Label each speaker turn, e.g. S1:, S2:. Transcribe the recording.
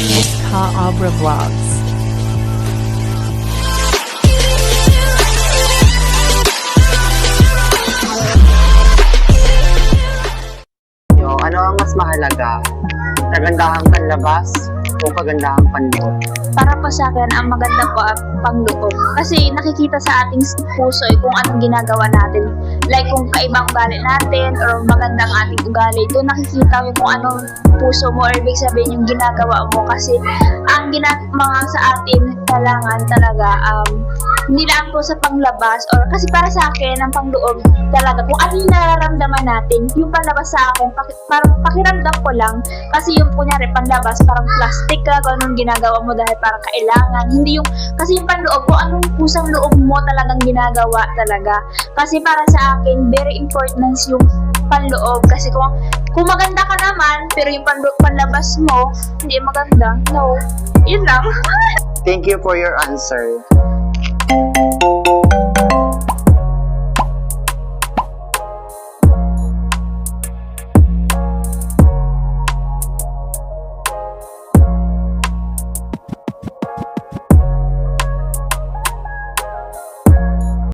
S1: Miss Ka Abra Vlogs.
S2: Ano ang mas mahalaga? Kagandahang panlabas o kagandahang panloob?
S3: Para po sa akin, ang maganda po ang pangloob. Kasi nakikita sa ating puso kung anong ginagawa natin. Like kung kaibang ugali natin or magandang ating ugali, doon nakikita mo kung anong puso mo or ibig sabihin yung ginagawa mo. Kasi ang mga sa atin kailangan talaga hindi lang po sa panglabas or kasi para sa akin ang pangloob talaga kung ano yung nararamdaman natin. Yung panlabas sa akin parang pakiramdam ko lang kasi yung kunyari panlabas parang plastic ka kung anong ginagawa mo dahil parang kailangan. Hindi yung kasi yung panloob kung anong pusang loob mo talagang ginagawa talaga. Kasi para sa akin very important yung panloob kasi kung maganda ka naman pero yung panlabas mo hindi maganda, no, yun lang.
S2: Thank you for your answer.